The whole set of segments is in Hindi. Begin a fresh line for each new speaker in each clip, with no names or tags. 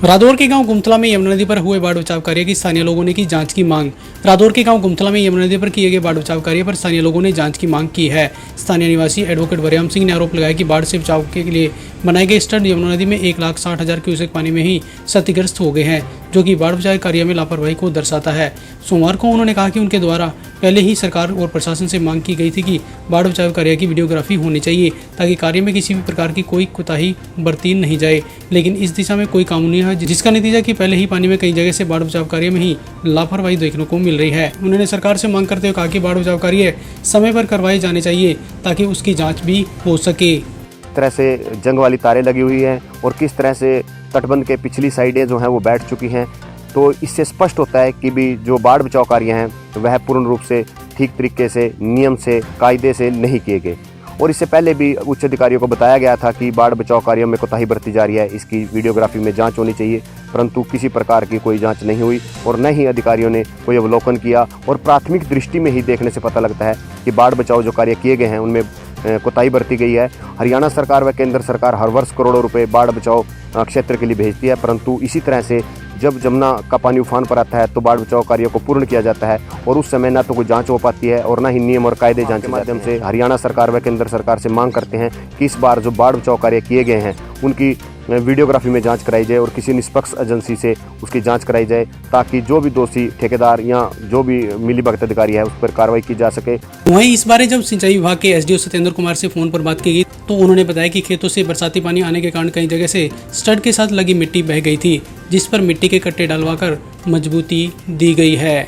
रादौर के गांव गुमथला में यमुना नदी पर हुए बाढ़ बचाव कार्य की स्थानीय लोगों ने की जांच की मांग। रादौर के गांव गुमथला में यमुना नदी पर किए गए बाढ़ बचाव कार्य पर स्थानीय लोगों ने जांच की मांग की है। स्थानीय निवासी एडवोकेट वरियाम सिंह ने आरोप लगाया कि बाढ़ से बचाव के लिए बनाए गए स्टड यमुना नदी में 1,60,000 क्यूसेक पानी में ही क्षतिग्रस्त हो गए हैं, जो कि बाढ़ बचाव कार्य में लापरवाही को दर्शाता है। सोमवार को उन्होंने कहा कि उनके द्वारा पहले ही सरकार और प्रशासन से मांग की गई थी कि बाढ़ बचाव कार्य की वीडियोग्राफी होनी चाहिए ताकि कार्य में किसी भी प्रकार की कोई कोताही बरती नहीं जाए, लेकिन इस दिशा में कोई काम नहीं है, जिसका नतीजा कि पहले ही पानी में कई जगह से बाढ़ बचाव कार्य में ही लापरवाही देखने को मिल रही है। उन्होंने सरकार से मांग करते हुए कहा कि बाढ़ बचाव कार्य समय पर करवाए जाने चाहिए ताकि उसकी जाँच भी हो सके।
तरह से जंग वाली तारें लगी हुई हैं और किस तरह से तटबंध के पिछली साइडें जो हैं वो बैठ चुकी हैं, तो इससे स्पष्ट होता है कि भी जो बाढ़ बचाव कार्य हैं वह पूर्ण रूप से ठीक तरीके से नियम से कायदे से नहीं किए गए। और इससे पहले भी उच्च अधिकारियों को बताया गया था कि बाढ़ बचाव कार्यों में कोताही बरती जा रही है, इसकी वीडियोग्राफी में जांच होनी चाहिए, परंतु किसी प्रकार की कोई जांच नहीं हुई और न ही अधिकारियों ने कोई अवलोकन किया। और प्राथमिक दृष्टि में ही देखने से पता लगता है कि बाढ़ बचाव जो कार्य किए गए हैं उनमें कोताही बरती गई है। हरियाणा सरकार व केंद्र सरकार हर वर्ष करोड़ों रुपए बाढ़ बचाव क्षेत्र के लिए भेजती है, परंतु इसी तरह से जब जमुना का पानी उफान पर आता है तो बाढ़ बचाव कार्यों को पूर्ण किया जाता है और उस समय न तो कोई जांच हो पाती है और न ही नियम और कायदे जांच के माध्यम से हरियाणा सरकार व केंद्र सरकार से मांग करते हैं कि इस बार जो बाढ़ बचाव कार्य किए गए हैं उनकी वीडियोग्राफी में जांच कराई जाए और किसी निष्पक्ष एजेंसी से उसकी जांच कराई जाए ताकि जो भी दोषी ठेकेदार या जो भी मिलीभगत अधिकारी है उस पर कार्रवाई की जा सके।
वहीं इस बारे जब सिंचाई विभाग के एसडीओ सत्येंद्र कुमार से फोन पर बात की गई तो उन्होंने बताया कि खेतों से बरसाती पानी आने के कारण कई जगह से स्टड के साथ लगी मिट्टी बह गई थी, जिस पर मिट्टी के कट्टे डलवाकर मजबूती दी गई है।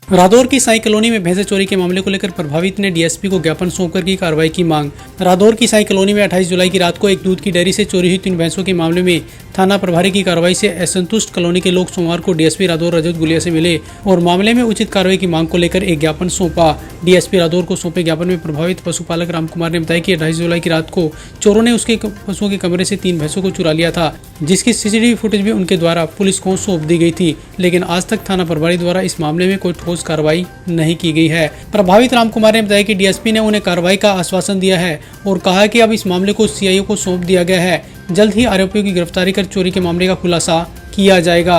रादौर की साई कॉलोनी में भैंसे चोरी के मामले को लेकर प्रभावित ने डीएसपी को ज्ञापन सौंपकर की कार्रवाई की मांग। रादौर की साई कॉलोनी में 28 जुलाई की रात को एक दूध की डेयरी से चोरी हुई 3 भैंसों के मामले में थाना प्रभारी की कार्रवाई से असंतुष्ट कॉलोनी के लोग सोमवार को डीएसपी रादौर रजत गुलिया से मिले और मामले में उचित कार्रवाई की मांग को लेकर एक ज्ञापन सौंपा। डीएसपी रादौर को सौंपे ज्ञापन में प्रभावित पशुपालक राम कुमार ने बताया कि 28 जुलाई की रात को चोरों ने उसके पशुओं के कमरे से 3 भैंसों को चुरा लिया था, जिसकी सीसीटीवी फुटेज भी उनके द्वारा पुलिस को सौंप दी गई थी, लेकिन आज तक थाना प्रभारी द्वारा इस मामले में कोई ठोस कार्रवाई नहीं की गई है। प्रभावित राम कुमार ने बताया कि डीएसपी ने उन्हें कार्रवाई का आश्वासन दिया है और कहा कि अब इस मामले को सीआईओ को सौंप दिया गया है। जल्द ही आरोपियों की गिरफ्तारी कर चोरी के मामले का खुलासा किया जाएगा।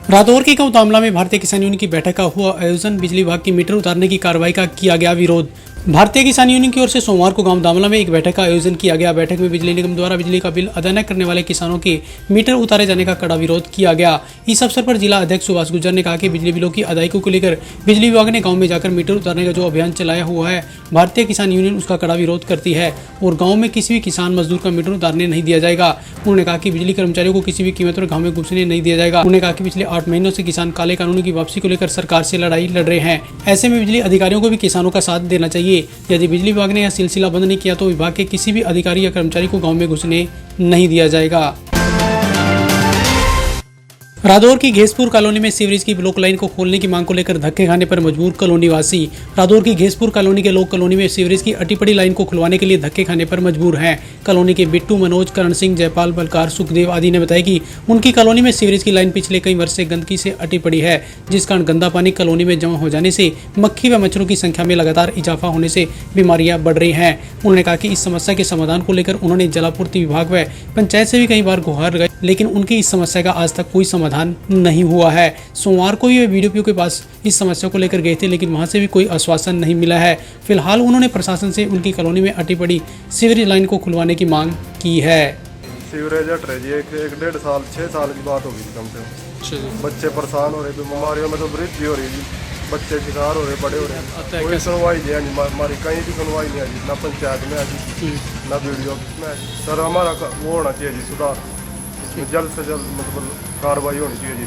रादौर के गांव तामला में भारतीय किसान यूनियन की बैठक का हुआ आयोजन। बिजली विभाग की मीटर उतारने की कार्रवाई का किया गया विरोध। भारतीय किसान यूनियन की ओर से सोमवार को गांव दामला में एक बैठक का आयोजन किया गया। बैठक में बिजली निगम द्वारा बिजली का बिल अदा न करने वाले किसानों के मीटर उतारे जाने का कड़ा विरोध किया गया। इस अवसर पर जिला अध्यक्ष सुभाष गुर्जर ने कहा कि बिजली बिलों की अदायगी को लेकर बिजली विभाग ने गाँव में जाकर मीटर उतारने का जो अभियान चलाया हुआ है, भारतीय किसान यूनियन उसका कड़ा विरोध करती है और गाँव में किसी भी किसान मजदूर का मीटर उतारने नहीं दिया जाएगा। उन्होंने कहा कि बिजली कर्मचारियों को किसी भी कीमत पर गाँव में घुसने नहीं दिया जाएगा। उन्होंने कहा कि पिछले 8 महीनों से किसान काले कानून की वापसी को लेकर सरकार से लड़ाई लड़ रहे हैं। ऐसे में बिजली अधिकारियों को भी किसानों का साथ देना चाहिए। यदि बिजली विभाग ने यह सिलसिला बंद नहीं किया तो विभाग के किसी भी अधिकारी या कर्मचारी को गांव में घुसने नहीं दिया जाएगा। रादौर की घेसपुर कॉलोनी में सीवरेज की ब्लॉक लाइन को खोलने की मांग को लेकर धक्के खाने पर मजबूर कॉलोनी वासी। रादौर की घेसपुर कॉलोनी के लोग कॉलोनी में सीवरेज की अटी पड़ी लाइन को खुलवाने के लिए धक्के खाने पर मजबूर हैं। कॉलोनी के बिट्टू, मनोज, करण सिंह, जयपाल, बलकार, सुखदेव आदि ने बताया कि उनकी कॉलोनी में सीवरेज की लाइन पिछले कई वर्ष से गंदगी से अटी पड़ी है, जिस कारण गंदा पानी कॉलोनी में जमा हो जाने से मक्खी व मच्छरों की संख्या में लगातार इजाफा होने से बीमारियां बढ़ रही हैं। उन्होंने कहा कि इस समस्या के समाधान को लेकर उन्होंने जलापूर्ति विभाग व पंचायत से भी कई बार गुहार गए, लेकिन उनकी इस समस्या का आज तक कोई समाधान नहीं हुआ है। सोमवार को वे बीडीपीओ के पास इस समस्या को लेकर गए थे, लेकिन वहां से भी कोई आश्वासन नहीं मिला है। फिलहाल उन्होंने प्रशासन से उनकी कॉलोनी में अटी पड़ी सीवरेज लाइन को खुलवाने की मांग की है।
सीवरेज हट रही है, 1.5 साल 6 साल की बात होगी कम से कम। बच्चे परेशान हो रहे, बीमारियों में तो वृद्धि हो रही है, बच्चे शिकार हो रहे, बड़े हो रहे। कोई सुनवाई नहीं है हमारी, कहीं भी सुनवाई नहीं है, ना पंचायत में है ना वीडियो में। सर हमारा वो होना चाहिए जी सुधार, जल्द से जल्द मतलब कार्रवाई होनी चाहिए जी।